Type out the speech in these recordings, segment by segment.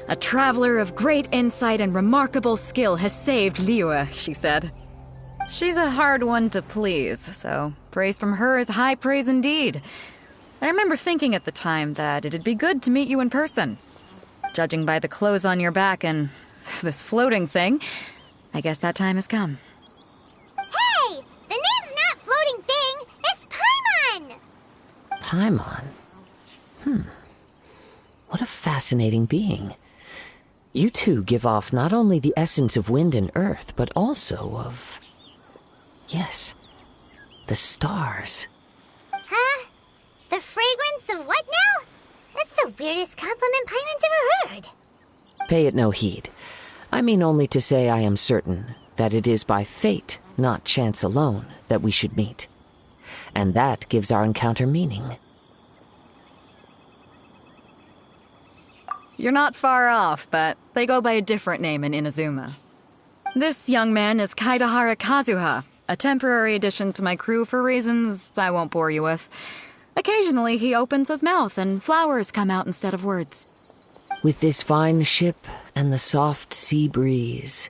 A traveler of great insight and remarkable skill has saved Liyue, she said. She's a hard one to please, so praise from her is high praise indeed. I remember thinking at the time that it'd be good to meet you in person. Judging by the clothes on your back and this floating thing, I guess that time has come. Hey! The name's not Floating Thing, it's Paimon! Paimon? What a fascinating being. You two give off not only the essence of wind and earth, but also of... yes, the stars. Huh? The fragrance of what now? That's the weirdest compliment Paimon's ever heard. Pay it no heed. I mean only to say I am certain that it is by fate, not chance alone, that we should meet. And that gives our encounter meaning. You're not far off, but they go by a different name in Inazuma. This young man is Kaidahara Kazuha, a temporary addition to my crew for reasons I won't bore you with. Occasionally he opens his mouth and flowers come out instead of words. With this fine ship and the soft sea breeze,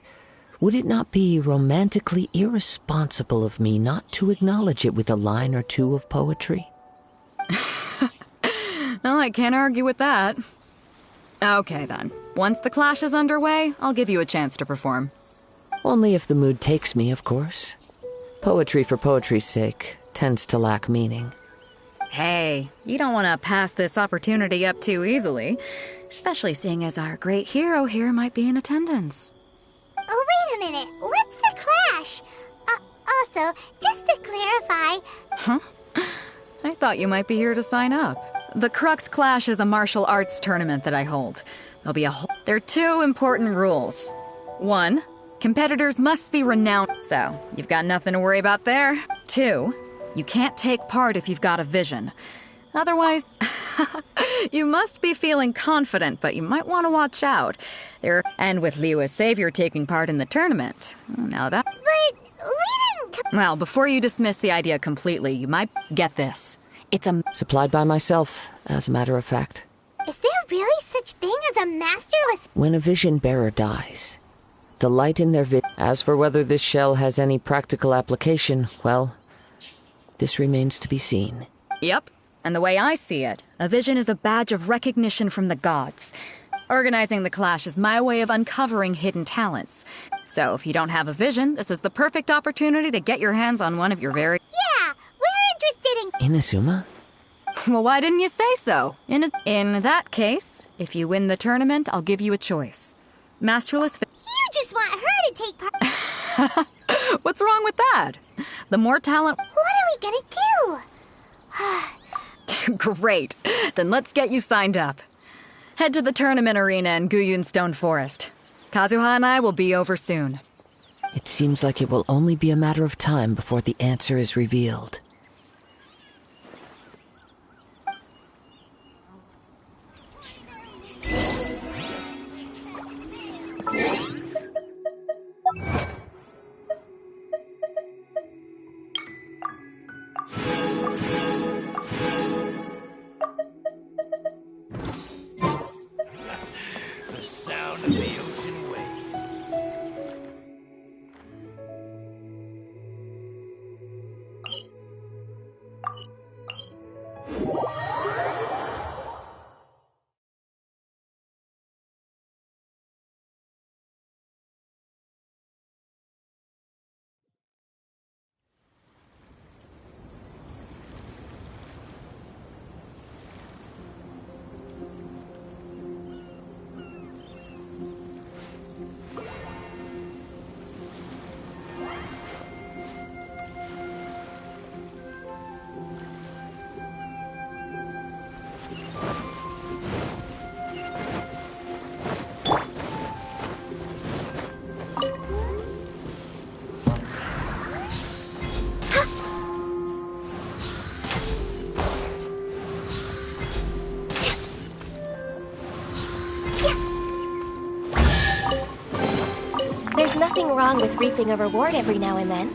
would it not be romantically irresponsible of me not to acknowledge it with a line or two of poetry? No, I can't argue with that. Okay then. Once the clash is underway, I'll give you a chance to perform. Only if the mood takes me, of course. Poetry for poetry's sake tends to lack meaning. Hey, you don't want to pass this opportunity up too easily, especially seeing as our great hero here might be in attendance. Oh, wait a minute. What's the clash? Also, just to clarify... Huh? I thought you might be here to sign up. The Crux Clash is a martial arts tournament that I hold. There are two important rules. 1, competitors must be renowned, so you've got nothing to worry about there. 2, you can't take part if you've got a vision. Otherwise, you must be feeling confident, but you might want to watch out. And with Liyue's savior taking part in the tournament. Now that... But we didn't... Well, before you dismiss the idea completely, you might get this. It's a... Supplied by myself, as a matter of fact. Is there really such thing as a masterless... When a vision bearer dies, the light in their As for whether this shell has any practical application, well, this remains to be seen. Yep. And the way I see it, a vision is a badge of recognition from the gods. Organizing the clash is my way of uncovering hidden talents. So if you don't have a vision, this is the perfect opportunity to get your hands on one of your very... Yeah, we're interested in... Inazuma? Well, why didn't you say so? In that case, if you win the tournament, I'll give you a choice. Masterless... You just want her to take part... What's wrong with that? The more talent... What are we gonna do? Great. Then let's get you signed up. Head to the tournament arena in Guyun Stone Forest. Kazuha and I will be over soon. It seems like it will only be a matter of time before the answer is revealed. The sound of the ocean waves. There's nothing wrong with reaping a reward every now and then.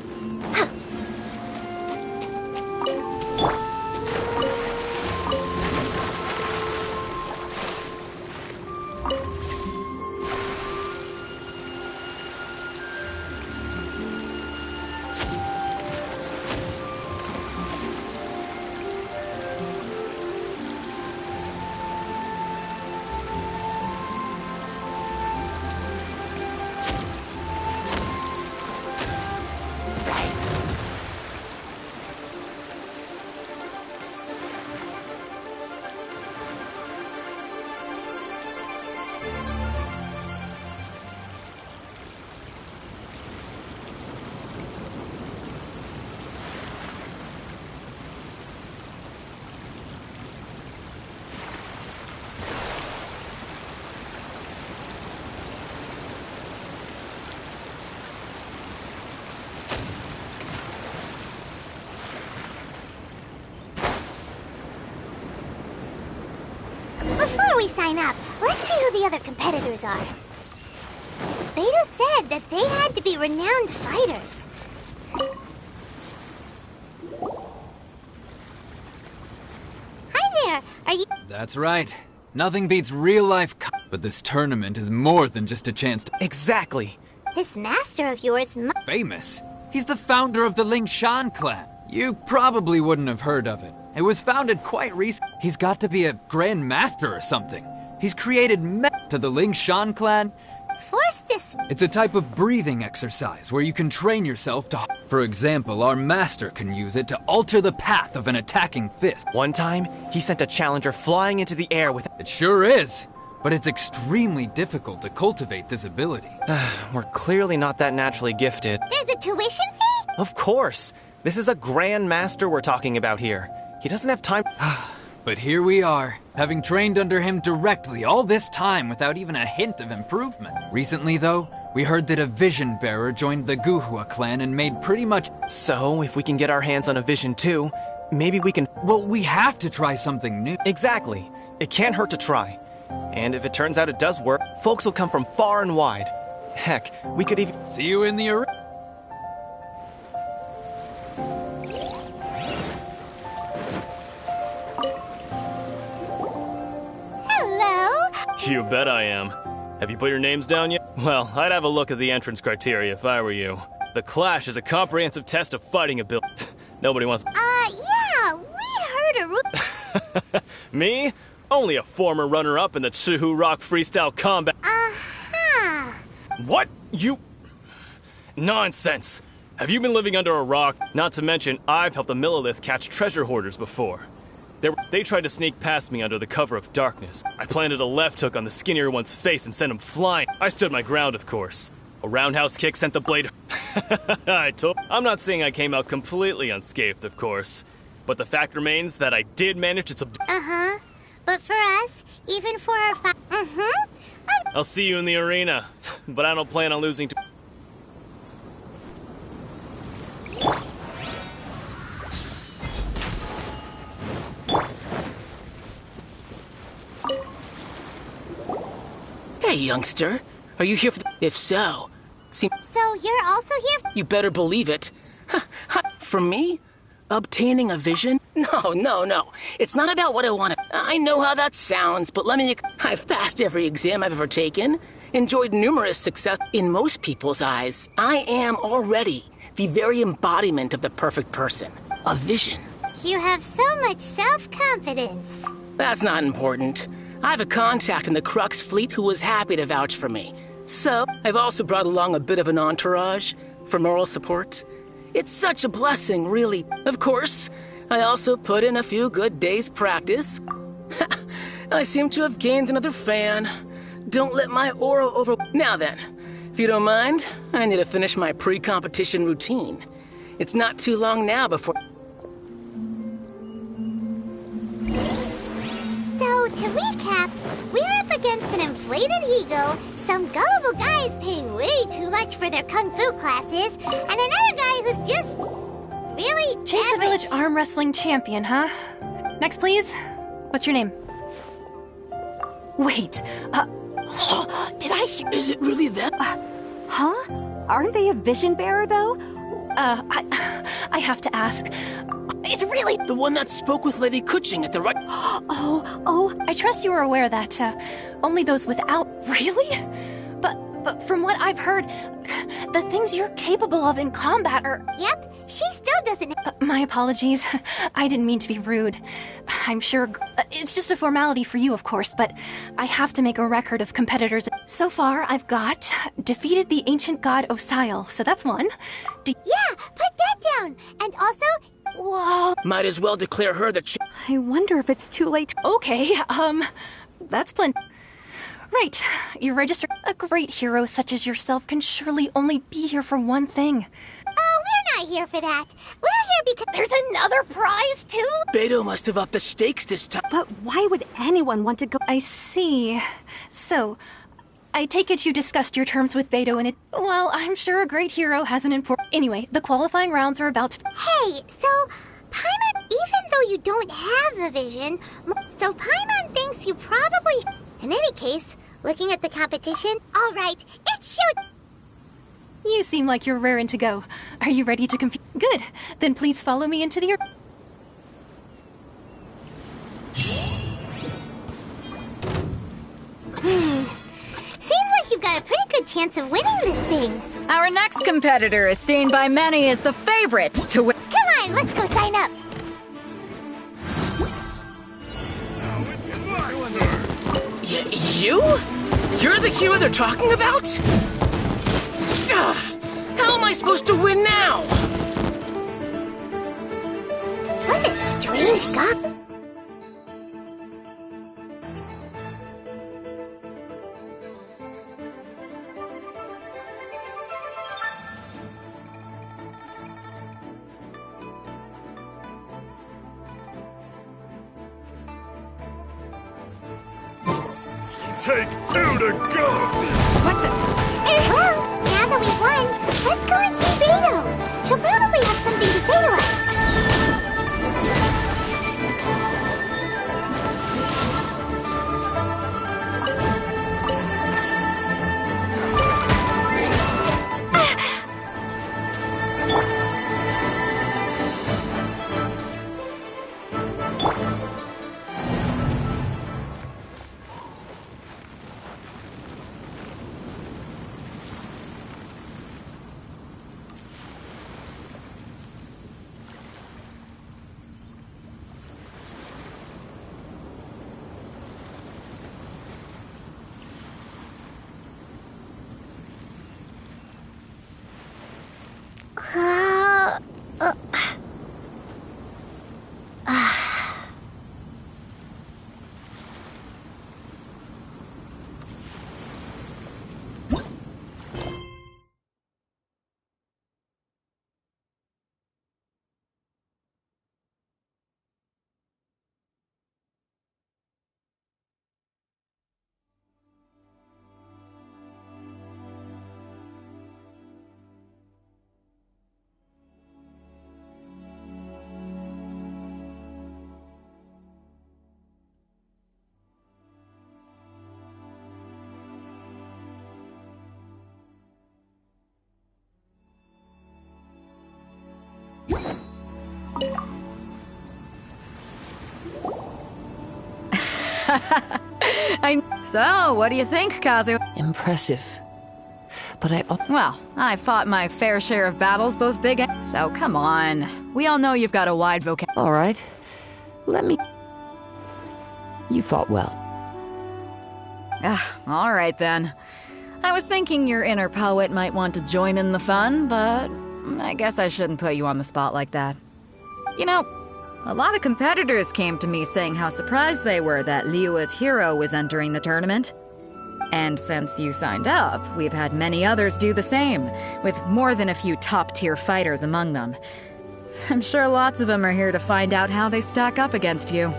sign up. Let's see who the other competitors are. Beto said that they had to be renowned fighters. Hi there, are you... That's right. Nothing beats real-life but this tournament is more than just a chance to... Exactly. This master of yours Famous? He's the founder of the Lingshan clan. You probably wouldn't have heard of it. It was founded quite recent. He's got to be a grand master or something. He's created to the Lingshan clan. forced this... It's a type of breathing exercise where you can train yourself to... For example, our master can use it to alter the path of an attacking fist. One time, he sent a challenger flying into the air with... It sure is, but it's extremely difficult to cultivate this ability. We're clearly not that naturally gifted. There's a tuition fee? Of course! This is a grand master we're talking about here. He doesn't have time... But here we are, having trained under him directly all this time without even a hint of improvement. Recently, though, we heard that a vision bearer joined the Guhua clan and made pretty much... So, if we can get our hands on a vision too, maybe we can... Well, we have to try something new. Exactly. It can't hurt to try. And if it turns out it does work, folks will come from far and wide. Heck, we could even... See you in the arena. You bet I am. Have you put your names down yet? Well, I'd have a look at the entrance criteria if I were you. The Clash is a comprehensive test of fighting ability. Nobody wants... Yeah, we heard a... Me? Only a former runner-up in the Chihu Rock Freestyle Combat... Uh-huh. What? You... Nonsense! Have you been living under a rock? Not to mention, I've helped the Millilith catch treasure hoarders before. They tried to sneak past me under the cover of darkness. I planted a left hook on the skinnier one's face and sent him flying. I stood my ground, of course. A roundhouse kick sent the blade... I'm not saying I came out completely unscathed, of course. But the fact remains that I did manage to subdue... Uh-huh. But for us, even for our I'll see you in the arena. But I don't plan on losing to... Hey, youngster. Are you here for the... If so... So you're also here... You better believe it. For me? Obtaining a vision? No. It's not about what I want to... I know how that sounds, but let me... I've passed every exam I've ever taken. Enjoyed numerous success. In most people's eyes, I am already the very embodiment of the perfect person. A vision. You have so much self-confidence. That's not important. I have a contact in the Crux fleet who was happy to vouch for me. So, I've also brought along a bit of an entourage for moral support. It's such a blessing, really. Of course, I also put in a few good days' practice. I seem to have gained another fan. Don't let my aura over... Now then, if you don't mind, I need to finish my pre-competition routine. It's not too long now before... So, to recap, we're up against an inflated ego, some gullible guys paying way too much for their kung fu classes, and another guy who's just... really Chase a average. village arm wrestling champion, huh? Next, please. What's your name? Wait, did I hear... Is it really that? Huh? Aren't they a vision bearer, though? I have to ask. It's really... The one that spoke with Lady Kuching at the right... Oh, I trust you are aware that, only those without... Really? But from what I've heard, the things you're capable of in combat are... Yep, she still doesn't... My apologies. I didn't mean to be rude. I'm sure... It's just a formality for you, of course, but I have to make a record of competitors. So far, I've got... defeated the ancient god Osail, so that's one. Yeah, put that down! And also... Whoa. Might as well declare her the... I wonder if it's too late. Okay, that's plenty. Right, you're registered. A great hero such as yourself can surely only be here for one thing. Oh, we're not here for that. We're here because... There's another prize, too? Beto must have upped the stakes this time. But why would anyone want to go... I see. So, I take it you discussed your terms with Beto and it... Well, I'm sure a great hero has an important... Anyway, the qualifying rounds are about to... Hey, so... Paimon, even though you don't have a vision... So Paimon thinks you probably... In any case, looking at the competition, all right, it's show. You seem like you're raring to go. Are you ready to compete? Good. Then please follow me into the... Seems like you've got a pretty good chance of winning this thing. Our next competitor is seen by many as the favorite to win. Come on, let's go sign up. You? You're the hero they're talking about? How am I supposed to win now? What a strange guy. Take two to go! What the? Well, now that we've won, let's go and see Beto. She'll probably have something to say to us. So, what do you think, Kazu? Impressive. But Well, I fought my fair share of battles, both big and... So, come on. We all know you've got a wide vocabulary. All right. Let me... You fought well. All right, then. I was thinking your inner poet might want to join in the fun, but I guess I shouldn't put you on the spot like that. You know, a lot of competitors came to me saying how surprised they were that Liyue's hero was entering the tournament. And since you signed up, we've had many others do the same, with more than a few top-tier fighters among them. I'm sure lots of them are here to find out how they stack up against you.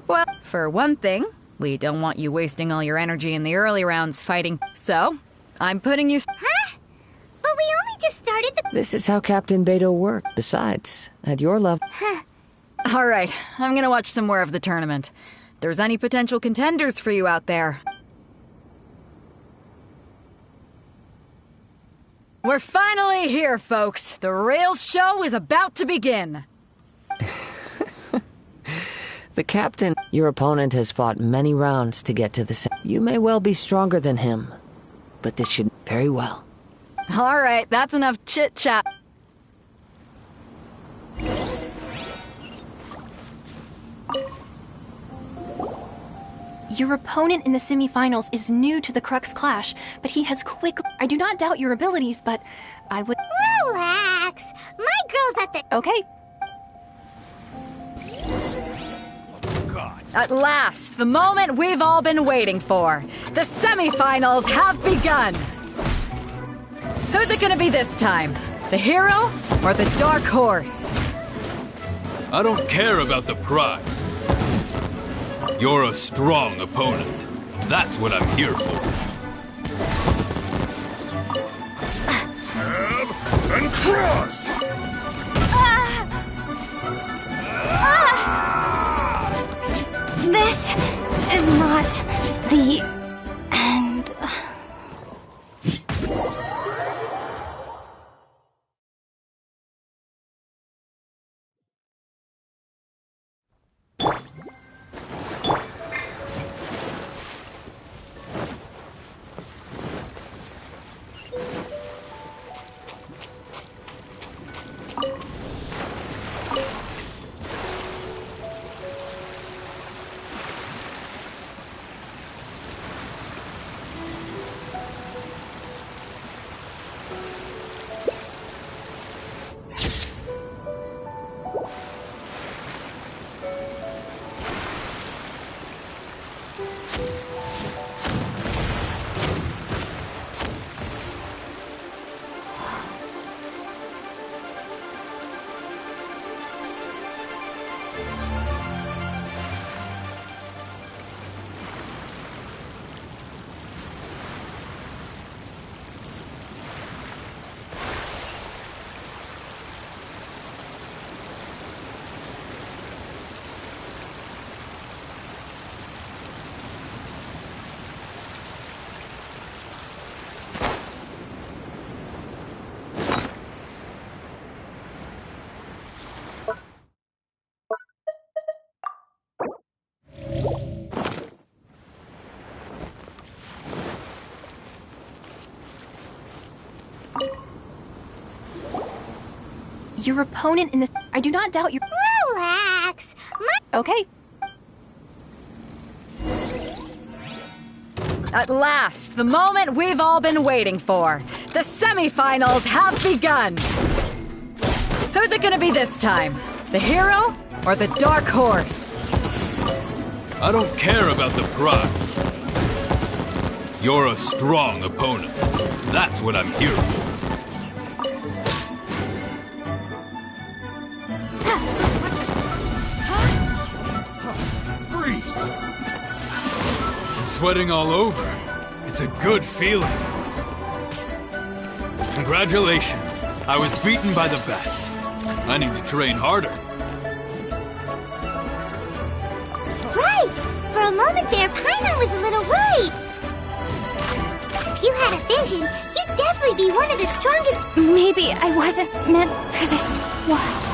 Well, for one thing, we don't want you wasting all your energy in the early rounds fighting. So, I'm putting you... Huh? But we only just started the... This is how Captain Beto worked. Besides, at your level... All right, I'm gonna watch some more of the tournament. If there's any potential contenders for you out there. We're finally here, folks. The real show is about to begin. The captain, your opponent has fought many rounds to get to the center. You may well be stronger than him, but this should very well. All right, that's enough chit-chat. Your opponent in the semifinals is new to the Crux Clash, but he has quickly... I do not doubt your abilities, but I would... Relax. My girl's at the... Okay. At last, the moment we've all been waiting for. The semifinals have begun. Who's it gonna be this time? The hero or the dark horse? I don't care about the prize. You're a strong opponent. That's what I'm here for. Jab and cross! This is not the end. Your opponent in the... I do not doubt your... Relax. Okay. At last, the moment we've all been waiting for. The semifinals have begun. Who's it gonna be this time? The hero or the dark horse? I don't care about the prize. You're a strong opponent. That's what I'm here for. Sweating all over. It's a good feeling. Congratulations. I was beaten by the best. I need to train harder. Right! For a moment there, Paimon was a little worried. If you had a vision, you'd definitely be one of the strongest... Maybe I wasn't meant for this world.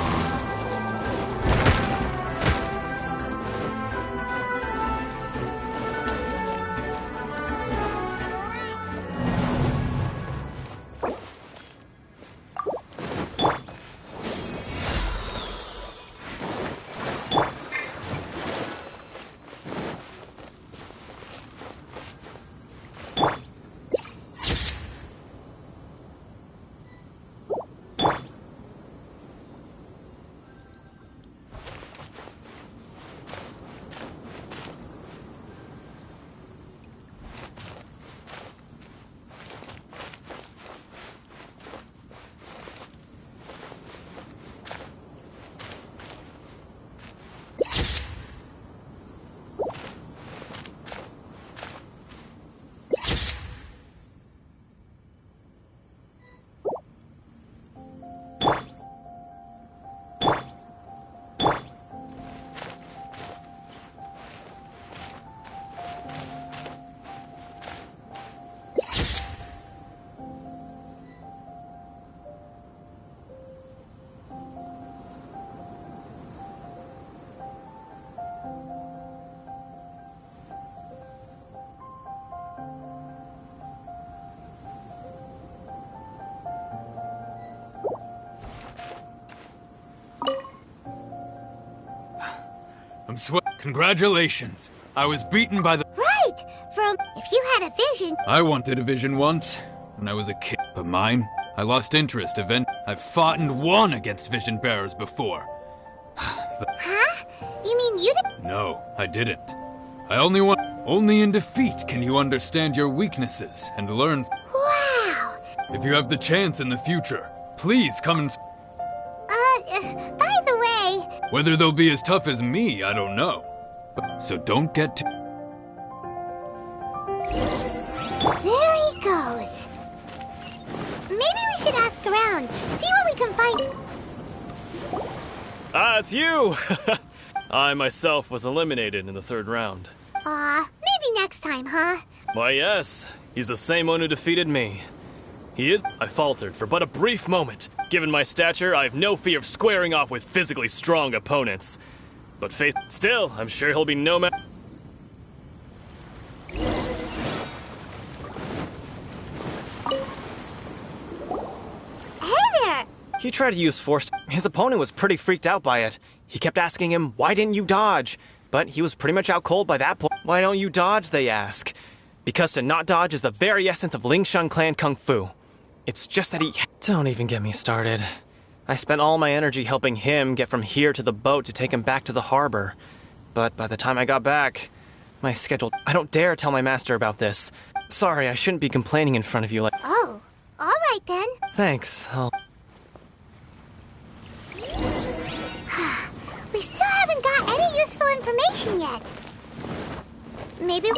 Congratulations. I was beaten by the... vision. I wanted a vision once, when I was a kid. But mine, I lost interest eventually. I've fought and won against vision bearers before. Huh? You mean you did? No, I didn't. I only want. Only in defeat can you understand your weaknesses and learn. Wow! If you have the chance in the future, please come and. By the way... Whether they'll be as tough as me, I don't know. So don't get too. There he goes. Maybe we should ask around, see what we can find. Ah, it's you! I myself was eliminated in the third round. Maybe next time, huh? Why, yes. He's the same one who defeated me. He is. I faltered for but a brief moment. Given my stature, I have no fear of squaring off with physically strong opponents. But still, I'm sure he'll be no match. Hey there! He tried to use force. His opponent was pretty freaked out by it. He kept asking him, why didn't you dodge? But he was pretty much out cold by that point. Why don't you dodge, they ask. Because to not dodge is the very essence of Lingshan clan kung fu. It's just that he... Don't even get me started. I spent all my energy helping him get from here to the boat to take him back to the harbor. But by the time I got back, my schedule... I don't dare tell my master about this. Sorry, I shouldn't be complaining in front of you like... Oh, alright then. Thanks, We still haven't got any useful information yet. Maybe...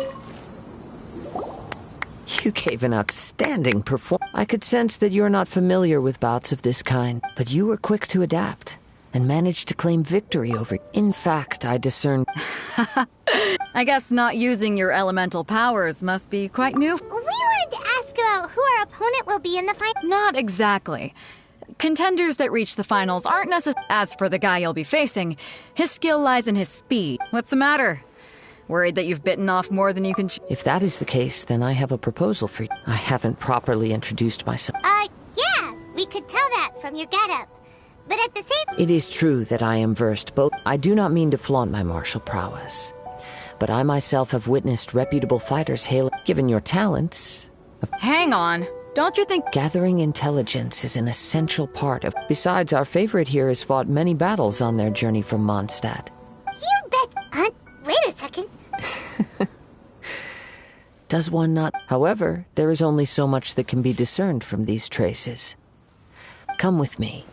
You gave an outstanding performance. I could sense that you're not familiar with bouts of this kind, but you were quick to adapt and managed to claim victory over. In fact, I discerned. I guess not using your elemental powers must be quite new. We wanted to ask about who our opponent will be in the fight. Not exactly. Contenders that reach the finals aren't necessary. As for the guy you'll be facing, his skill lies in his speed. What's the matter? Worried that you've bitten off more than you can chew? If that is the case, then I have a proposal for you. I haven't properly introduced myself. Yeah, we could tell that from your getup. But at the same... It is true that I am versed both. I do not mean to flaunt my martial prowess, but I myself have witnessed reputable fighters hail. Given your talents... Hang on. Don't you think... Gathering intelligence is an essential part of... Besides, our favorite here has fought many battles on their journey from Mondstadt. You bet... Wait a second. Does one not? However, there is only so much that can be discerned from these traces. Come with me.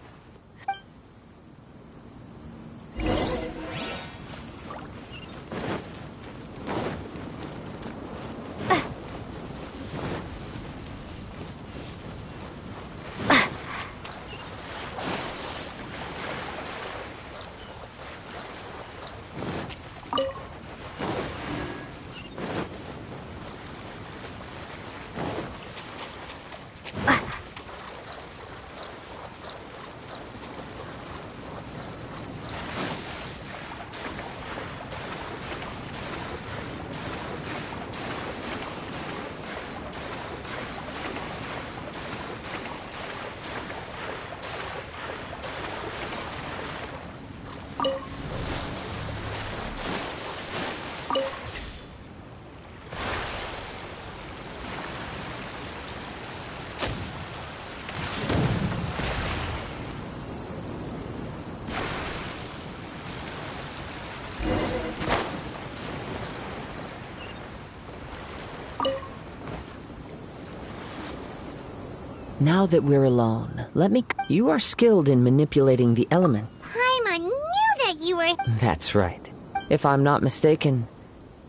Now that we're alone, let me... You are skilled in manipulating the element. Paimon knew that you were... That's right. If I'm not mistaken,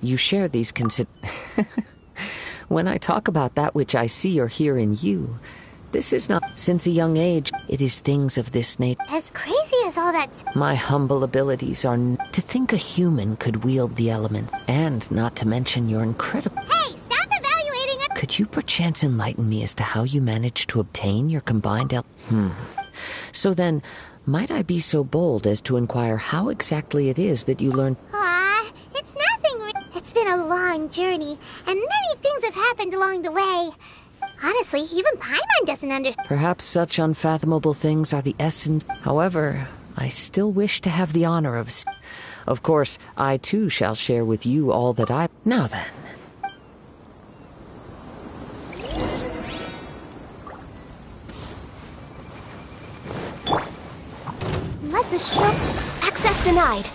you share these When I talk about that which I see or hear in you, this is not... Since a young age, it is things of this nature. As crazy as all that... My humble abilities are... To think a human could wield the element, and not to mention your incredible... Hey, stop evaluating it! Could you perchance enlighten me as to how you managed to obtain your combined So then, might I be so bold as to inquire how exactly it is that you learned... It's nothing. It's been a long journey, and many things have happened along the way. Honestly, even Paimon doesn't understand. Perhaps such unfathomable things are the essence. However, I still wish to have the honor of... Of course, I too shall share with you all that I... Now then. like the show. Access denied.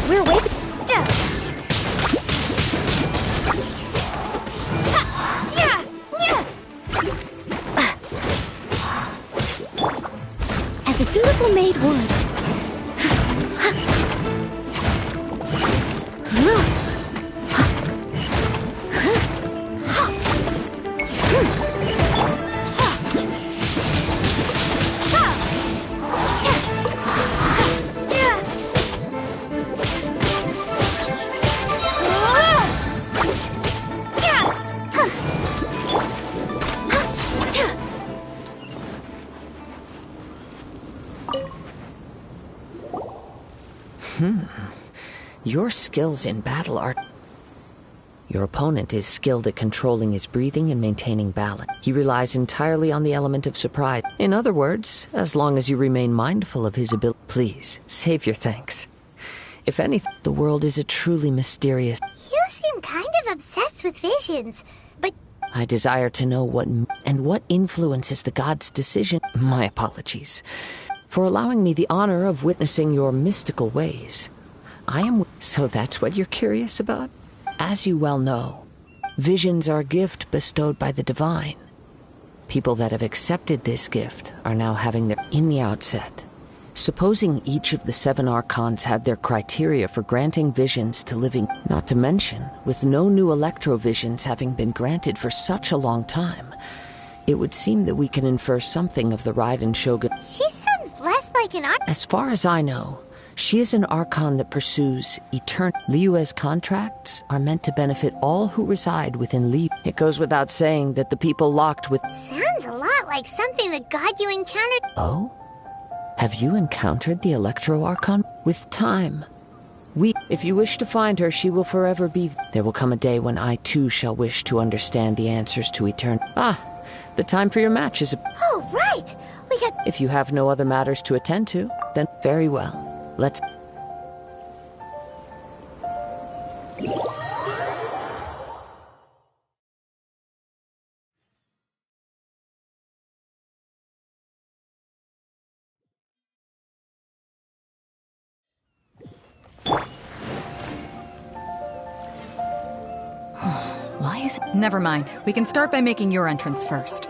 We're waiting. As a dutiful maid would. Your skills in battle are... Your opponent is skilled at controlling his breathing and maintaining balance. He relies entirely on the element of surprise. In other words, as long as you remain mindful of his ability... Please, save your thanks. If anything, the world is a truly mysterious... You seem kind of obsessed with visions, but... I desire to know what influences the gods' decision. My apologies for allowing me the honor of witnessing your mystical ways. So that's what you're curious about? As you well know, visions are a gift bestowed by the divine. People that have accepted this gift are now having their... In the outset, supposing each of the 7 archons had their criteria for granting visions to living, not to mention, with no new electrovisions having been granted for such a long time, it would seem that we can infer something of the Raiden Shogun. She sounds less like an As far as I know, she is an archon that pursues eternal... Liyue's contracts are meant to benefit all who reside within Liyue. It goes without saying that the people locked with... Sounds a lot like something the god you encountered... Oh? Have you encountered the Electro Archon? With time. If you wish to find her, she will forever be... There will come a day when I too shall wish to understand the answers to eternity. The time for your match is... Oh, right! We got... If you have no other matters to attend to, then very well. Let's... Why is it? Never mind. We can start by making your entrance first.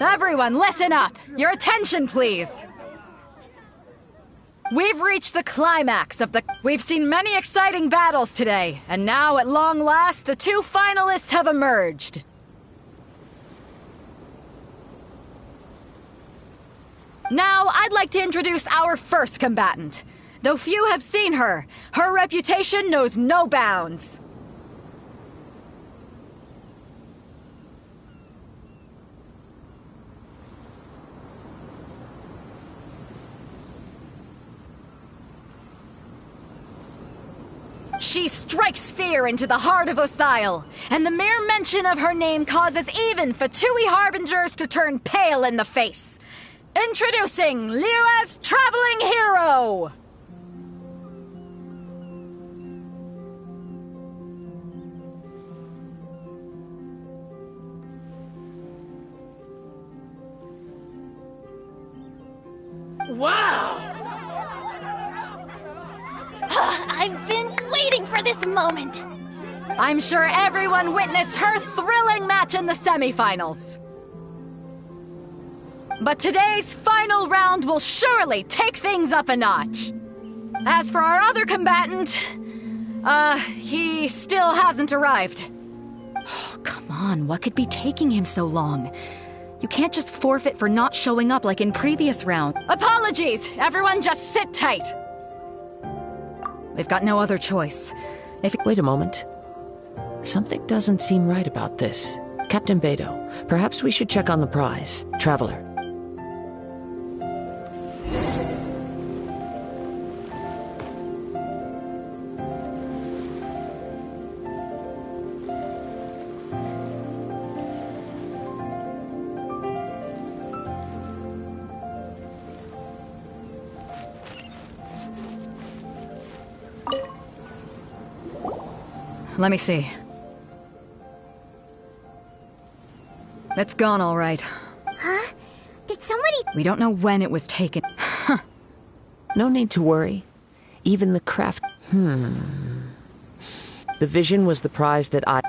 Everyone, listen up! Your attention, please! We've reached the climax of the... We've seen many exciting battles today, and now, at long last, the 2 finalists have emerged. Now, I'd like to introduce our first combatant. Though few have seen her, her reputation knows no bounds. She strikes fear into the heart of Osile, and the mere mention of her name causes even Fatui Harbingers to turn pale in the face. Introducing Liyue's traveling hero! Wow! I've been waiting for this moment. I'm sure everyone witnessed her thrilling match in the semifinals. But today's final round will surely take things up a notch. As for our other combatant, he still hasn't arrived. Oh, come on, what could be taking him so long? You can't just forfeit for not showing up like in previous rounds. Apologies! Everyone just sit tight! We've got no other choice. Wait a moment. Something doesn't seem right about this. Captain Beto, perhaps we should check on the prize. Traveler. Let me see. It's gone all right. Huh? Did somebody... We don't know when it was taken. No need to worry. Even the craft... The vision was the prize that I...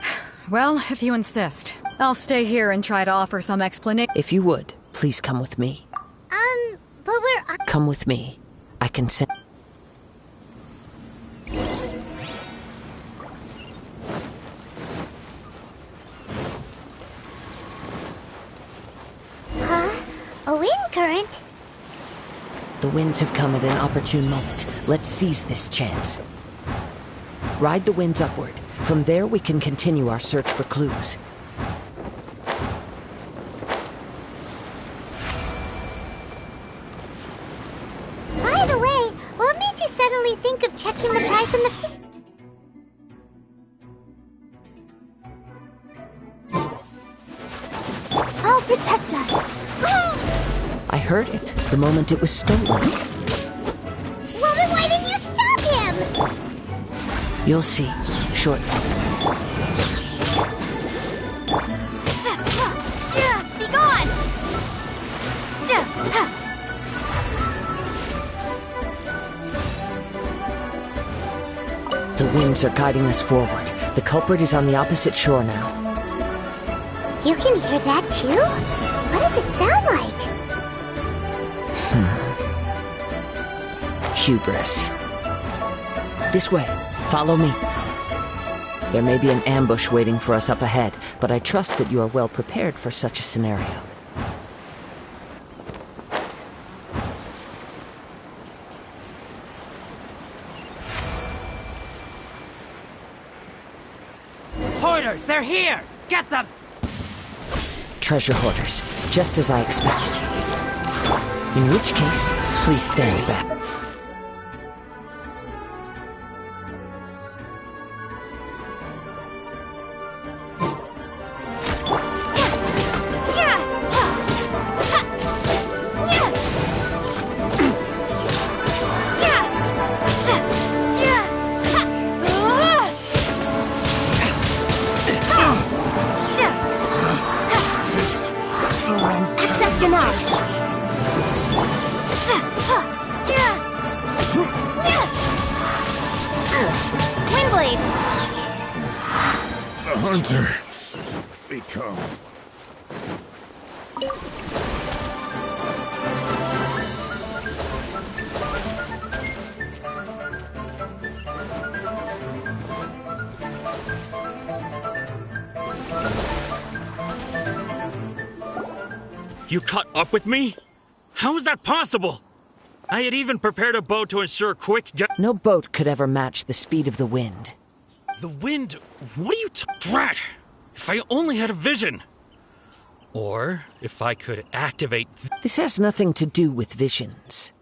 Well, if you insist. I'll stay here and try to offer some explanation. If you would, please come with me. But we're... Come with me. I can send... A wind current? The winds have come at an opportune moment. Let's seize this chance. Ride the winds upward. From there, we can continue our search for clues. By the way, what made you suddenly think of checking the price on the... I'll protect us. I heard it the moment it was stolen. Well, then why didn't you stop him? You'll see, shortly. Be gone! The winds are guiding us forward. The culprit is on the opposite shore now. You can hear that too? What does it sound like? Hubris. This way. Follow me. There may be an ambush waiting for us up ahead, but I trust that you are well prepared for such a scenario. Hoarders, they're here! Get them! Treasure hoarders, just as I expected. In which case, please stand back. Access denied. Windblade. The hunter become. You caught up with me? How is that possible? I had even prepared a boat to ensure quick No boat could ever match the speed of the wind. The wind? What are you Drat! If I only had a vision! Or if I could activate... This has nothing to do with visions.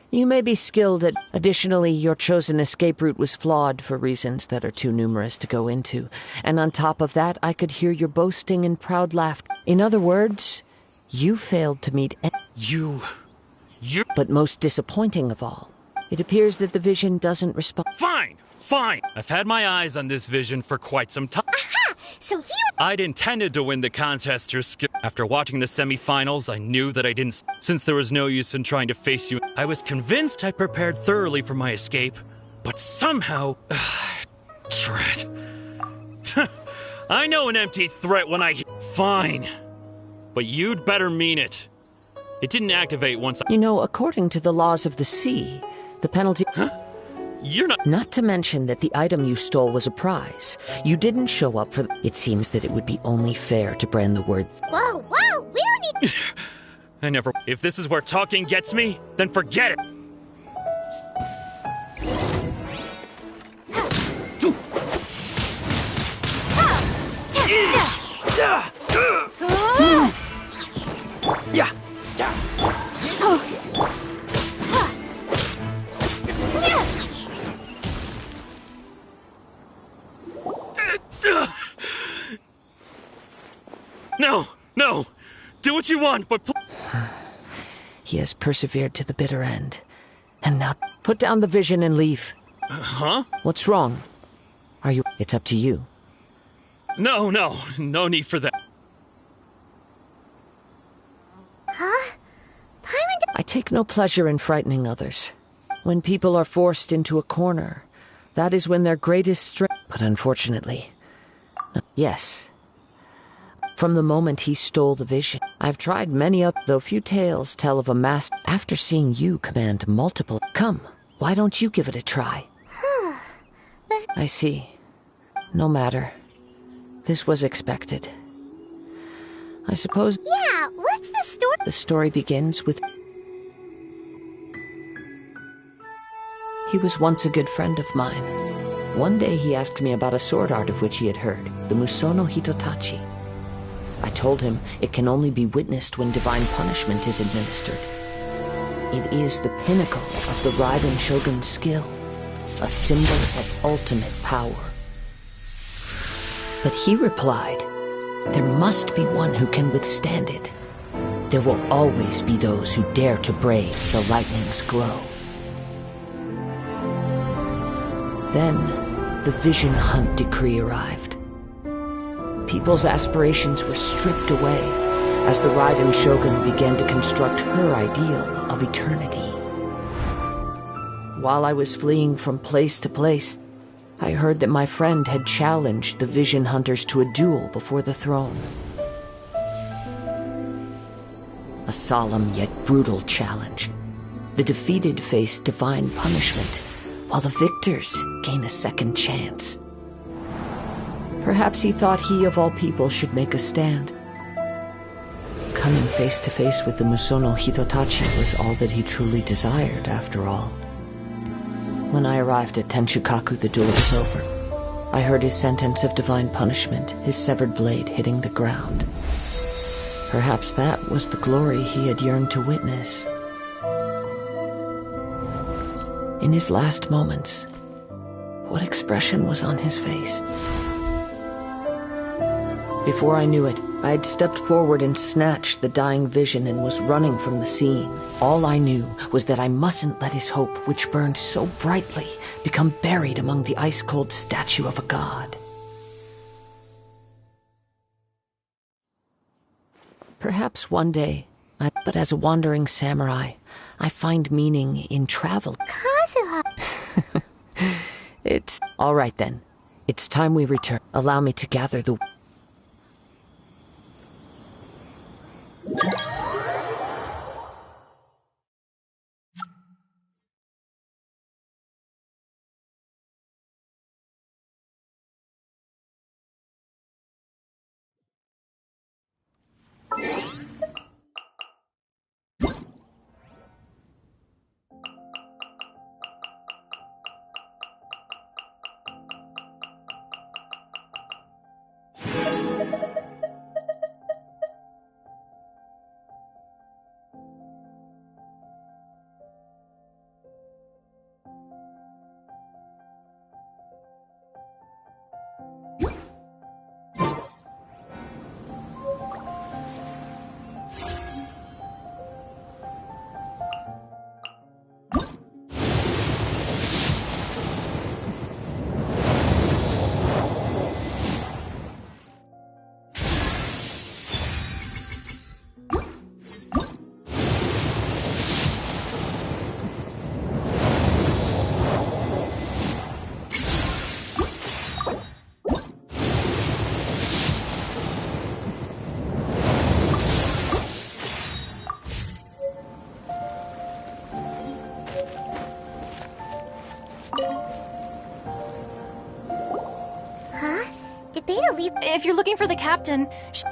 You may be skilled at... Additionally, your chosen escape route was flawed for reasons that are too numerous to go into. And on top of that, I could hear your boasting and proud laughter. In other words, you failed to meet... You... But most disappointing of all, it appears that the vision doesn't respond... Fine! Fine! I've had my eyes on this vision for quite some time. Aha! So he... I'd intended to win the contest through skill. After watching the semi-finals, I knew that I didn't... Since there was no use in trying to face you, I was convinced I'd prepared thoroughly for my escape. But somehow... Dread. I know an empty threat when I... Fine. But you'd better mean it. It didn't activate once I... You know, according to the laws of the sea, the penalty... Huh? You're not... Not to mention that the item you stole was a prize. You didn't show up for... It seems that it would be only fair to brand the word... Whoa, whoa! We don't need... I never... If this is where talking gets me, then forget it! No, no! Do what you want, but He has persevered to the bitter end. And now, put down the vision and leave. Huh? What's wrong? Are you... It's up to you. No need for that. Huh? I take no pleasure in frightening others. When people are forced into a corner, that is when their greatest strength... But unfortunately... Yes. From the moment he stole the vision, I've tried many other... Though few tales tell of a master... After seeing you command multiple... Come, why don't you give it a try? I see. No matter. This was expected. I suppose... Yeah, what's the story? The story begins with... He was once a good friend of mine. One day he asked me about a sword art of which he had heard, the Musono Hitotachi. I told him it can only be witnessed when divine punishment is administered. It is the pinnacle of the Raiden Shogun's skill, a symbol of ultimate power. But he replied, there must be one who can withstand it. There will always be those who dare to brave the lightning's glow. Then, the Vision Hunt decree arrived. People's aspirations were stripped away as the Raiden Shogun began to construct her ideal of eternity. While I was fleeing from place to place, I heard that my friend had challenged the Vision Hunters to a duel before the throne. A solemn yet brutal challenge. The defeated face divine punishment, while the victors gain a second chance. Perhaps he thought he of all people should make a stand. Coming face to face with the Musono Hitotachi was all that he truly desired, after all. When I arrived at Tenshukaku, the duel was over. I heard his sentence of divine punishment, his severed blade hitting the ground. Perhaps that was the glory he had yearned to witness. In his last moments, what expression was on his face? Before I knew it, I had stepped forward and snatched the dying vision and was running from the scene. All I knew was that I mustn't let his hope, which burned so brightly, become buried among the ice-cold statue of a god. Perhaps one day, but as a wandering samurai, I find meaning in travel. Kazuha! It's... All right then. It's time we return. Allow me to gather the... If you're looking for the captain,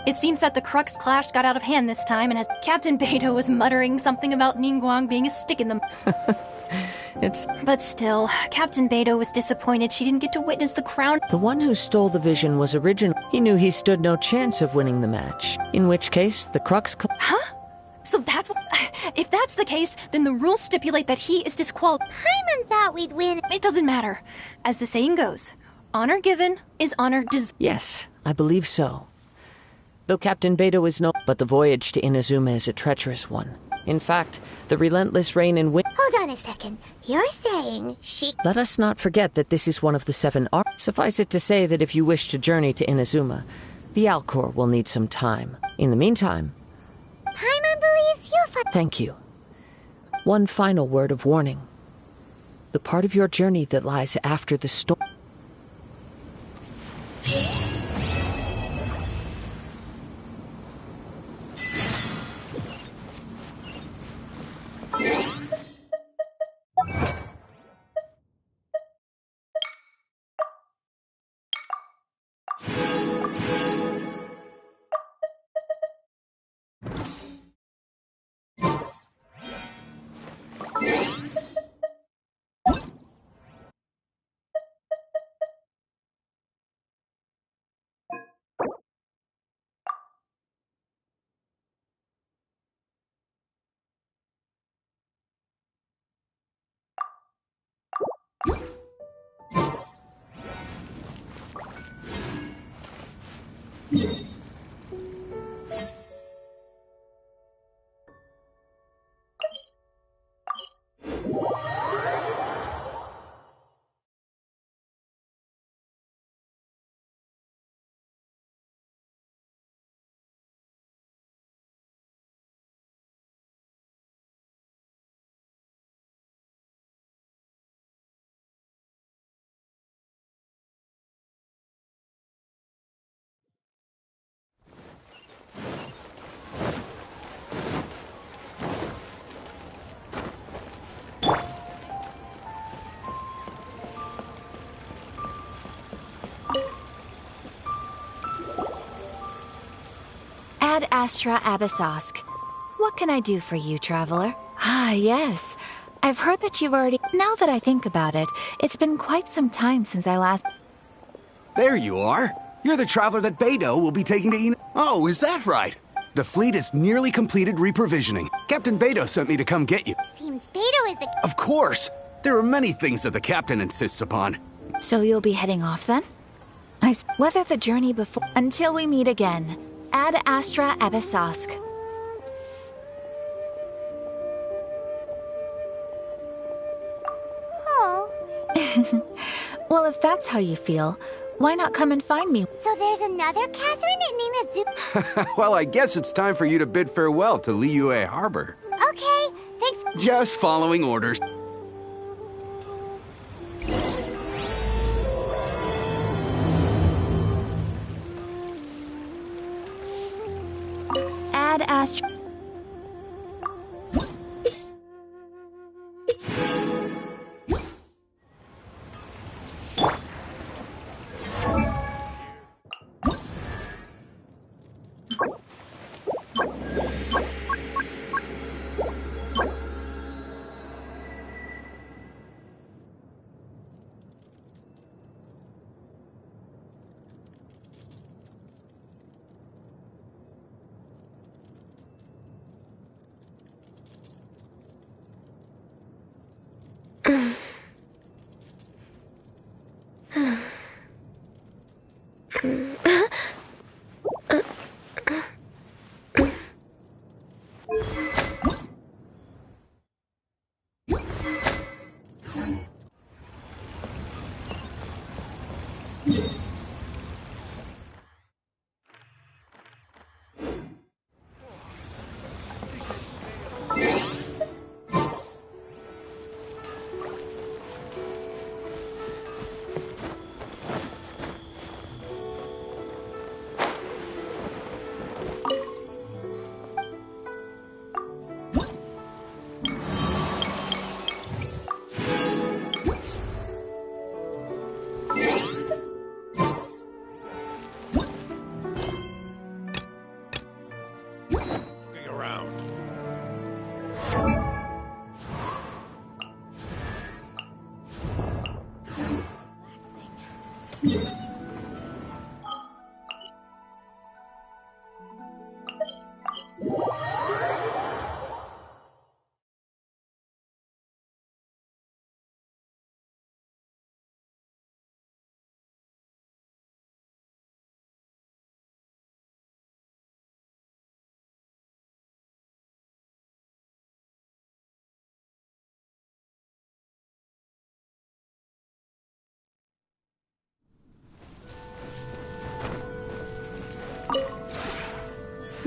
it seems that the Crux clash got out of hand this time, and as Captain Beidou was muttering something about Ningguang being a stick in the... But still, Captain Beidou was disappointed she didn't get to witness the crown. The one who stole the vision was original. He knew he stood no chance of winning the match. In which case, the Crux... Huh? So that's what... If that's the case, then the rules stipulate that he is disqualified. Paimon thought we'd win. It doesn't matter. As the saying goes, Honor given is honor deserved. Yes, I believe so. Though Captain Beto is no, but the voyage to Inazuma is a treacherous one. In fact, the relentless rain and wind... Hold on a second. You're saying she... Let us not forget that this is one of the 7 arcs. Suffice it to say that if you wish to journey to Inazuma, the Alcor will need some time. In the meantime... Paimon believes you'll find... Thank you. One final word of warning. The part of your journey that lies after the storm... Ad Astra Abyssosk. What can I do for you, traveler? Ah, yes. I've heard that you've already... Now that I think about it, it's been quite some time since I last... There you are. You're the traveler that Beto will be taking to Oh, is that right? The fleet is nearly completed reprovisioning. Captain Beto sent me to come get you. Seems Beto is a... Of course. There are many things that the captain insists upon. So you'll be heading off then? Whether the journey before... Until we meet again. Ad Astra Abyssosk. Oh. Well, if that's how you feel, why not come and find me? So there's another Catherine in Inazuma? Well, I guess it's time for you to bid farewell to Liyue Harbor. Okay, thanks. Just following orders. Ad Astra...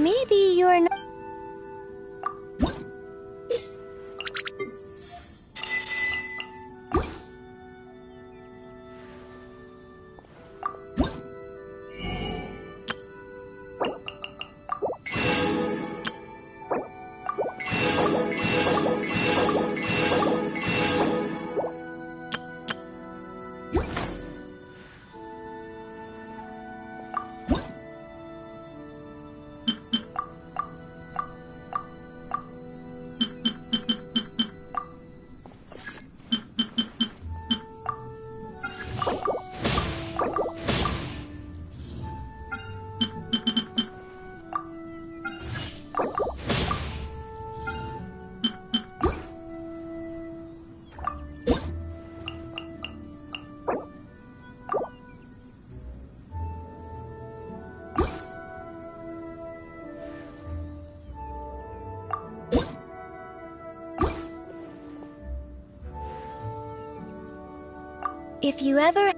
Maybe you're not. If you ever...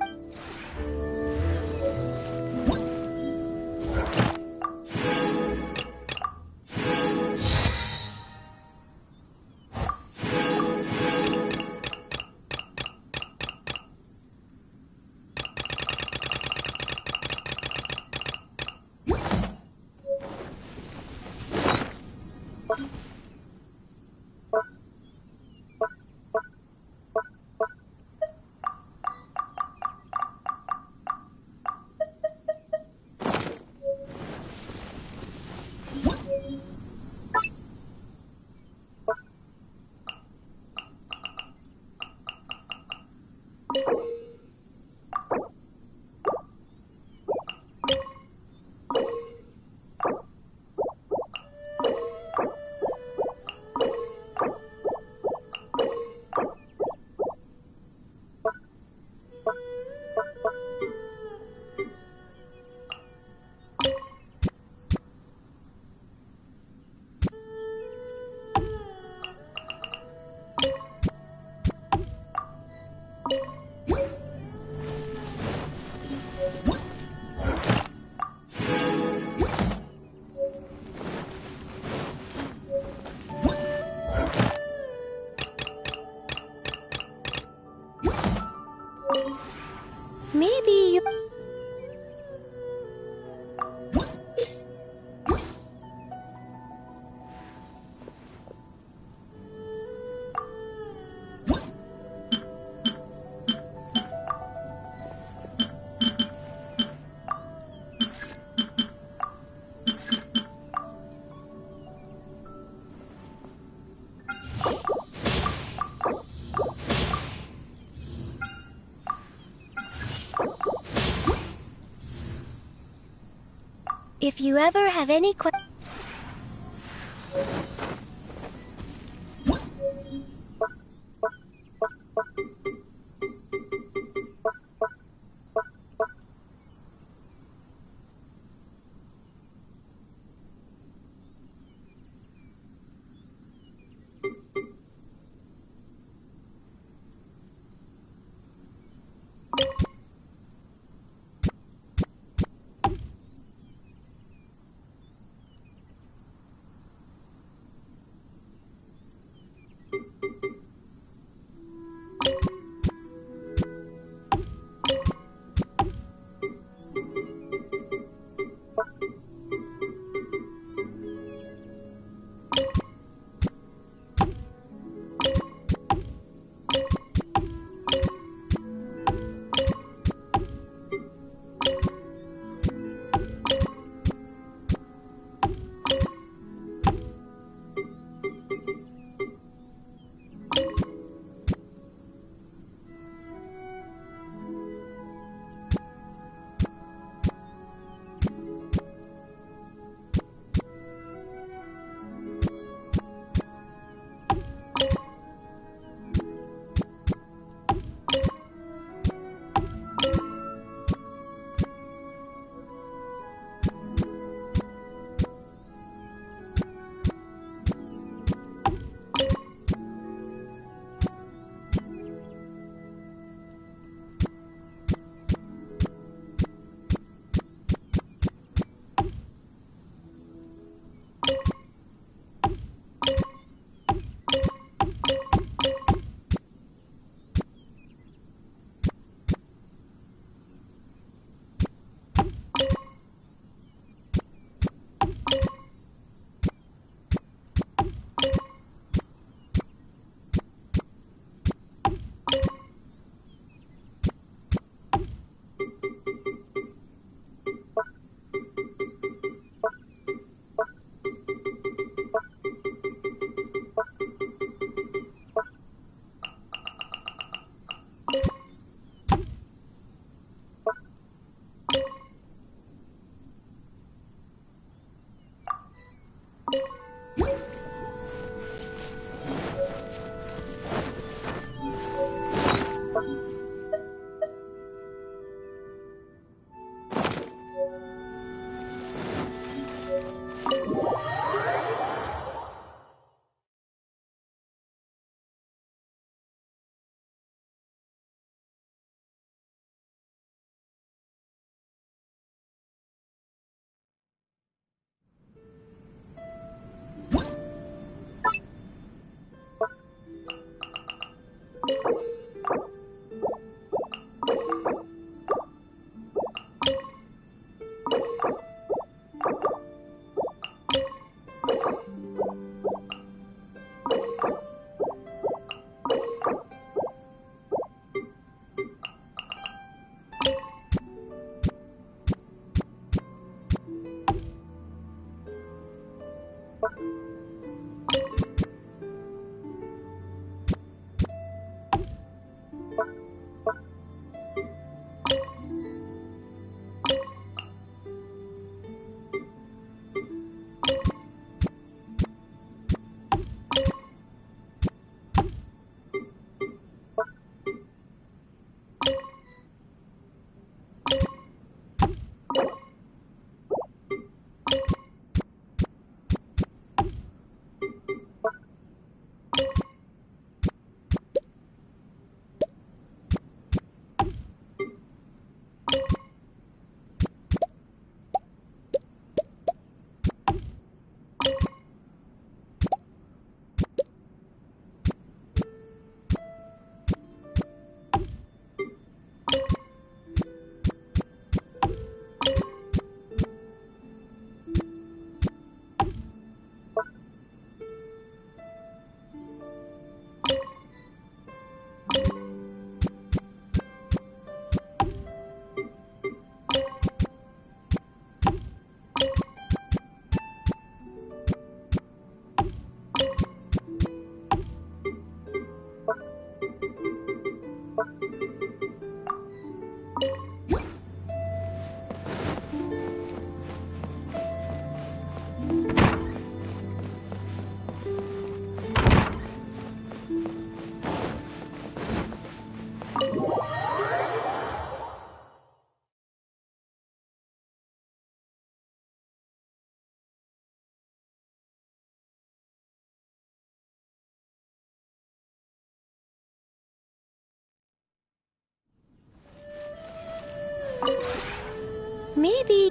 Maybe you... If you ever have any questions... Maybe...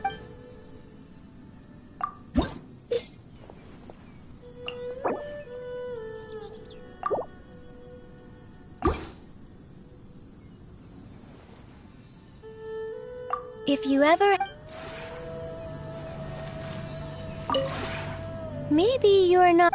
If you ever... Maybe you're not...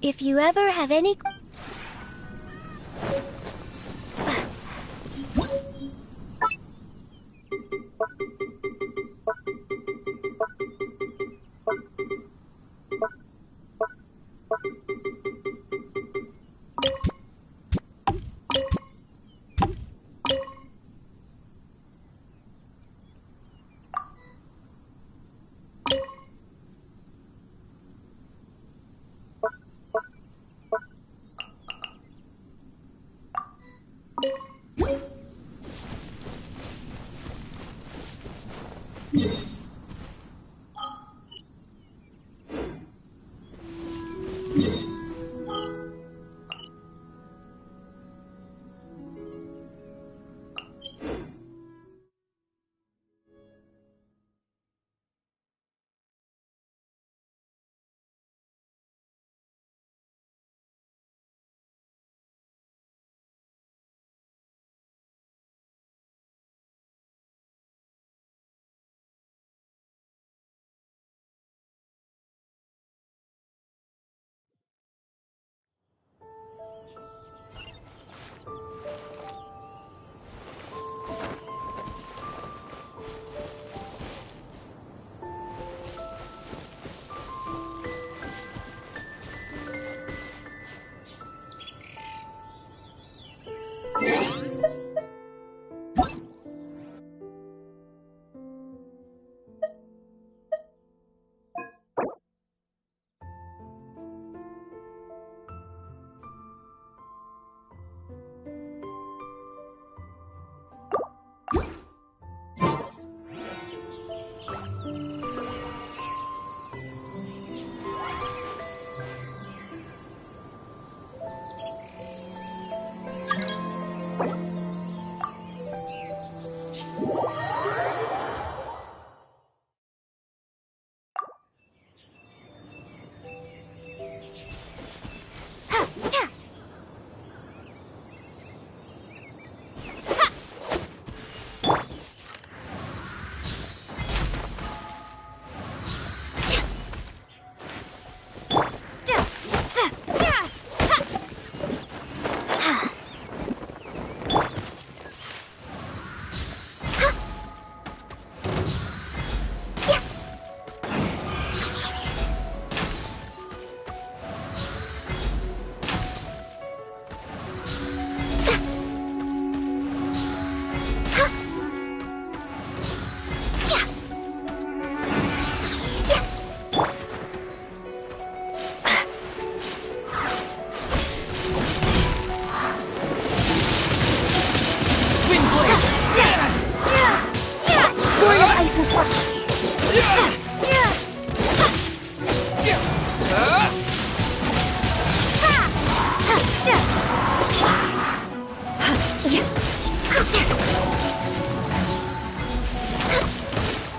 If you ever have any...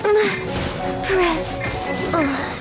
Must press on.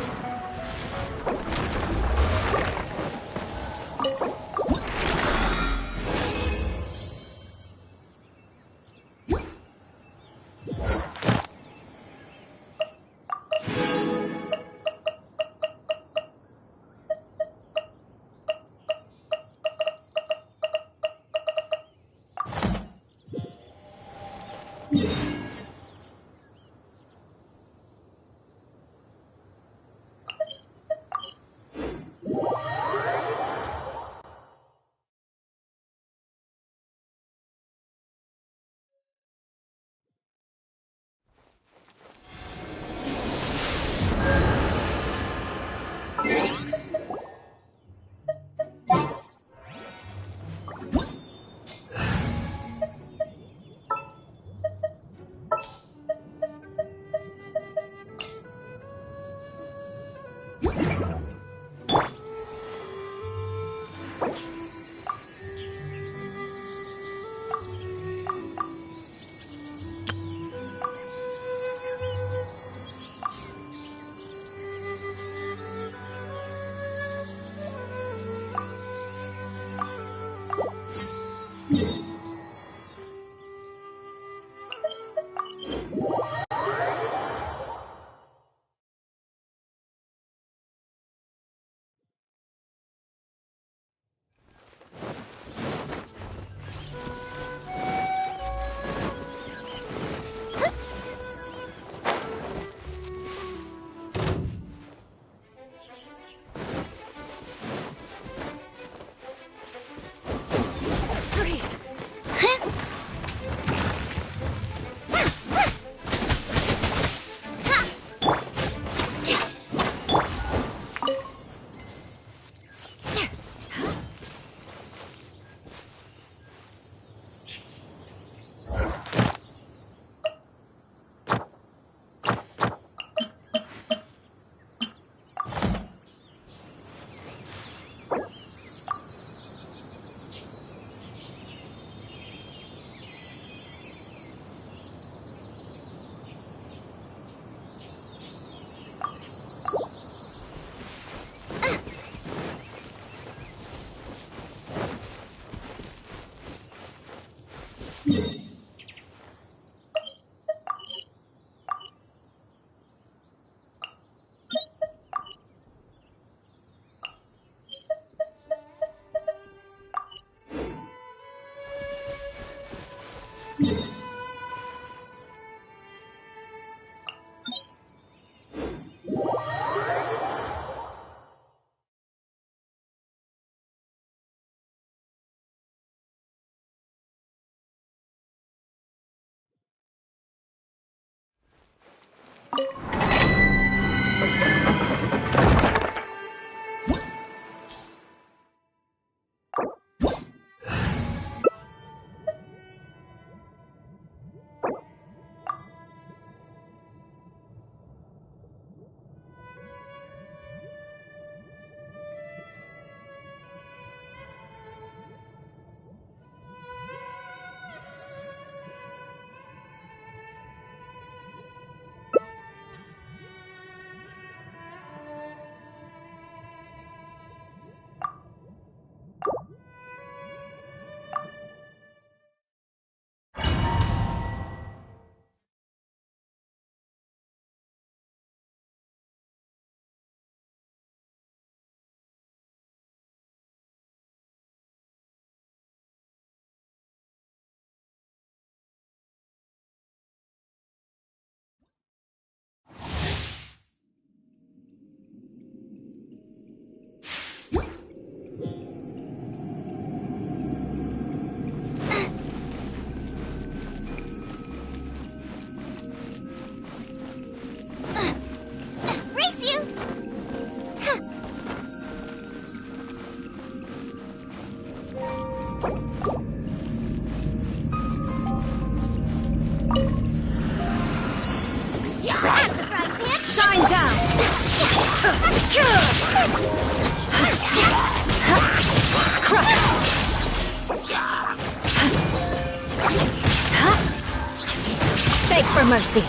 Beg for mercy.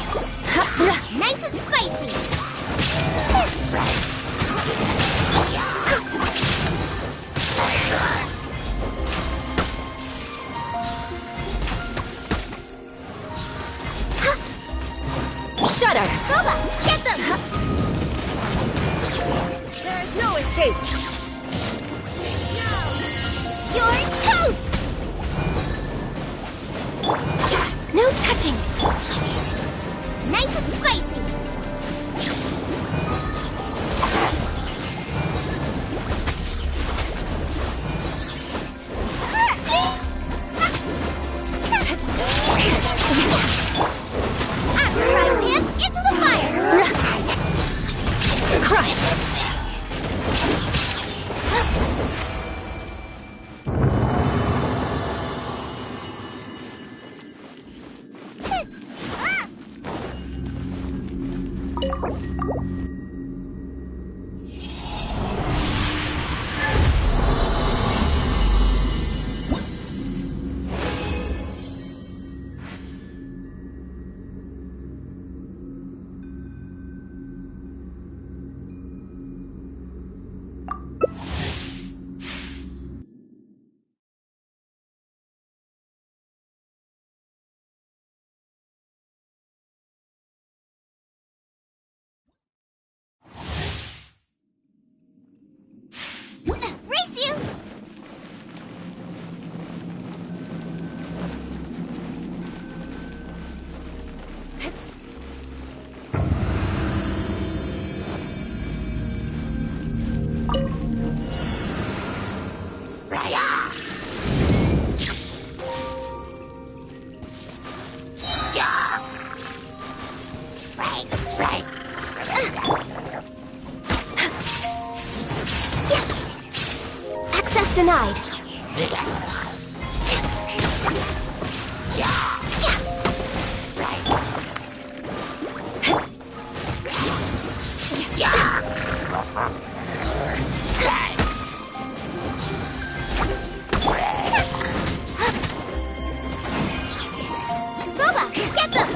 Nice and spicy. Shudder! Boba, get them! There's no escape. You're toast! No touching! Nice and spicy. After frying pan, into the fire! Crush! Race you! Access denied. Boba, get them!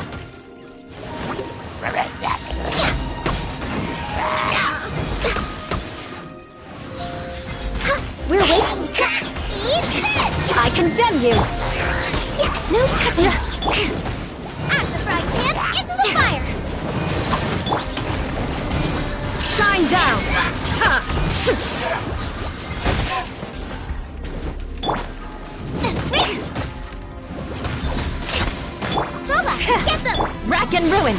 We're waiting. Eat this! I condemn you. No touching. Out of the frying pan, into the fire! Shine down. Boba, get them! Rack and ruin.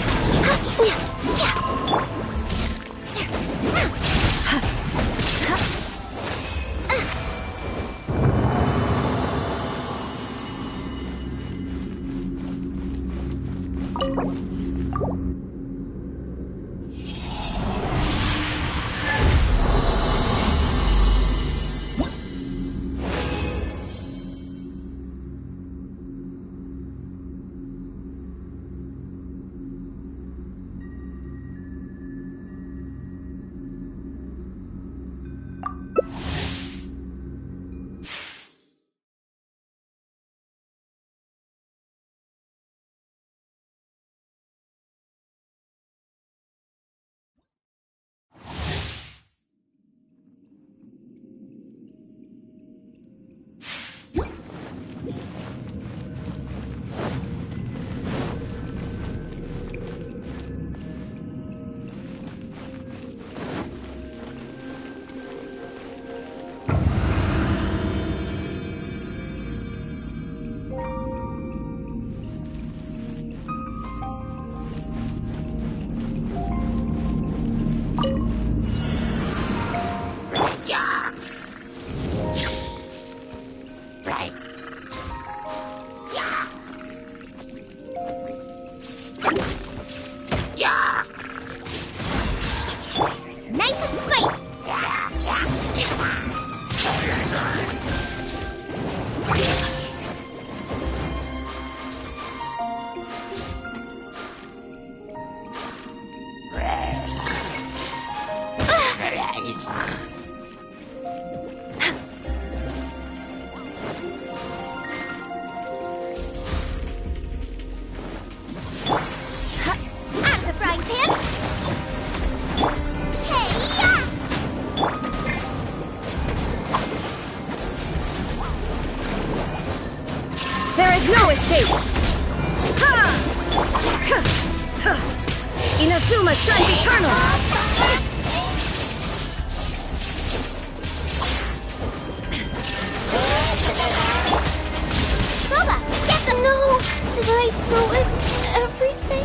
Boba, get them! No! Did I ruin everything?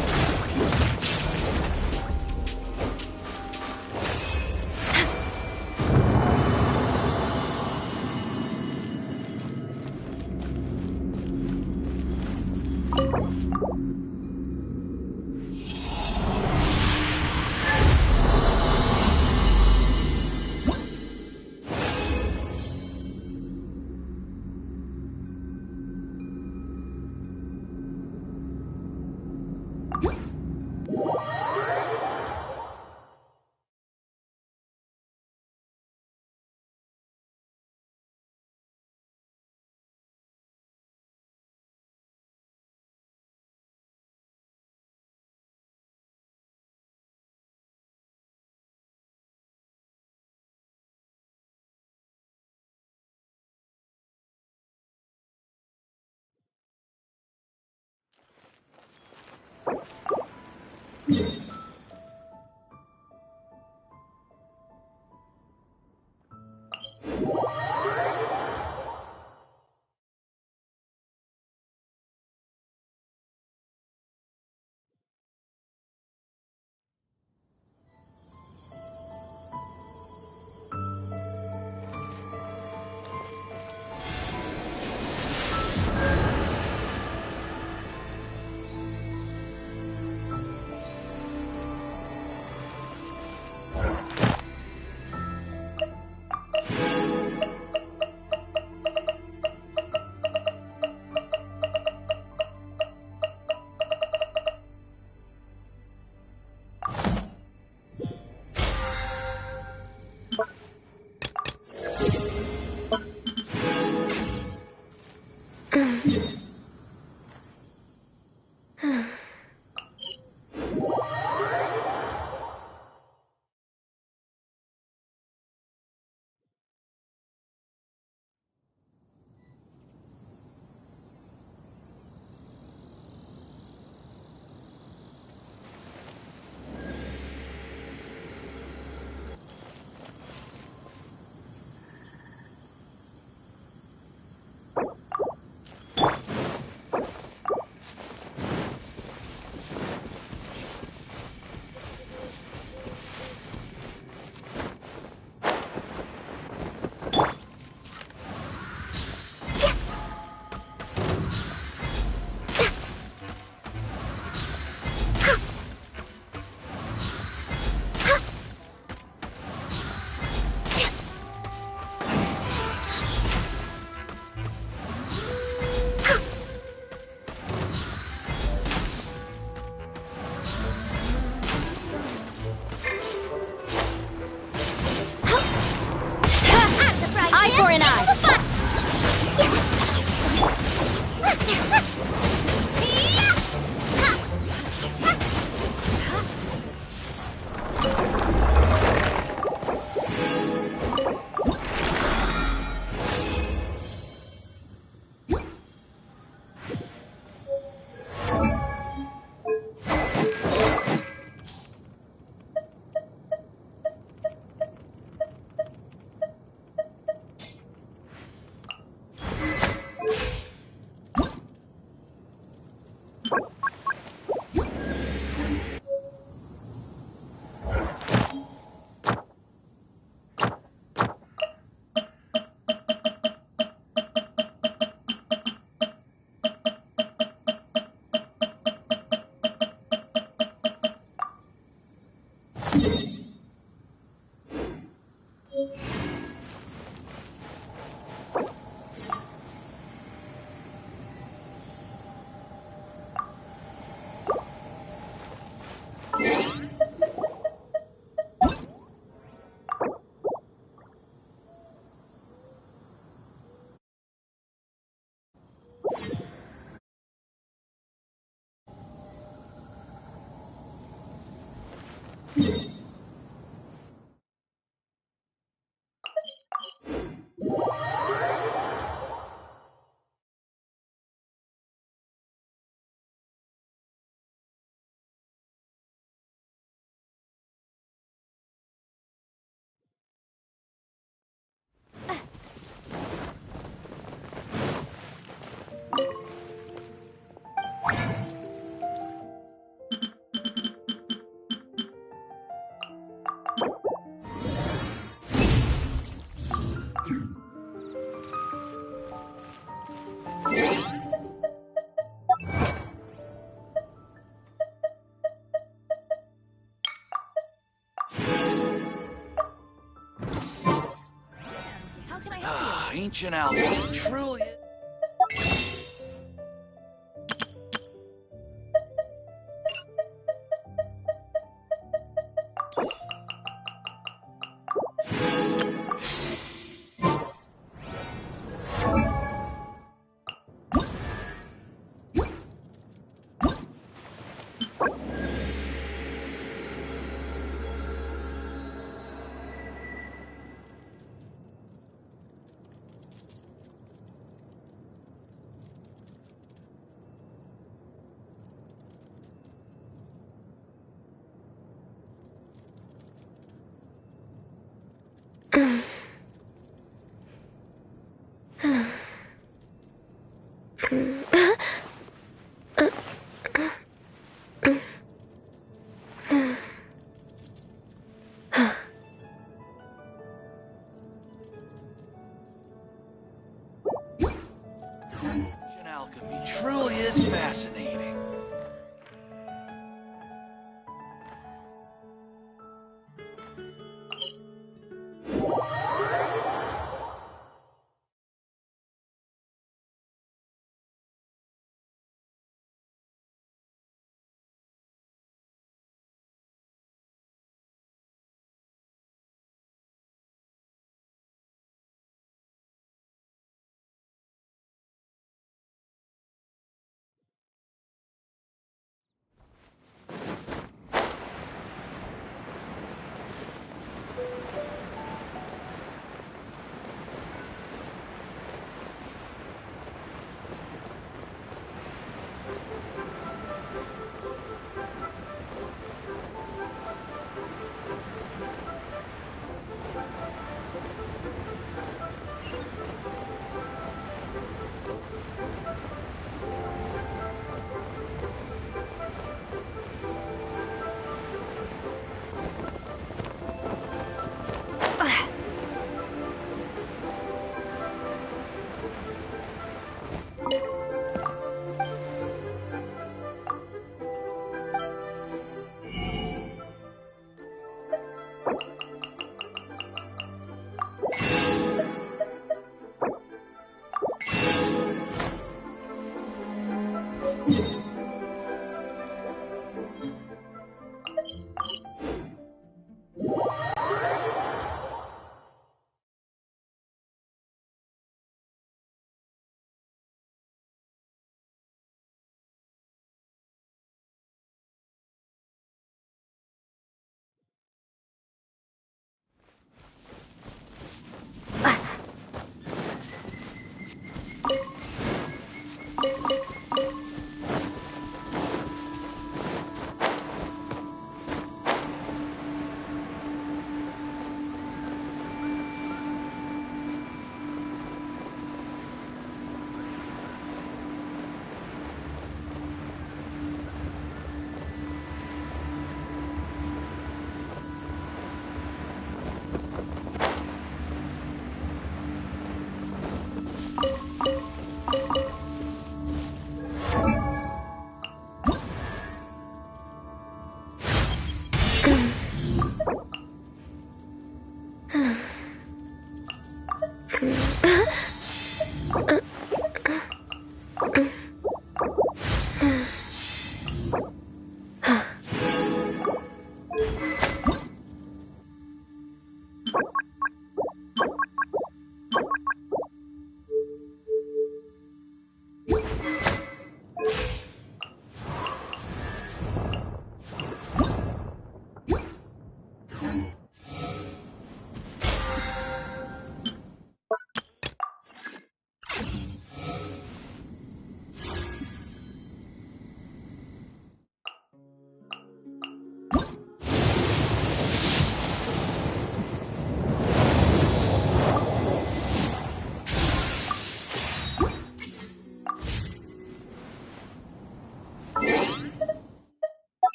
ancient alchemy truly is. Ancient alchemy truly is fascinating.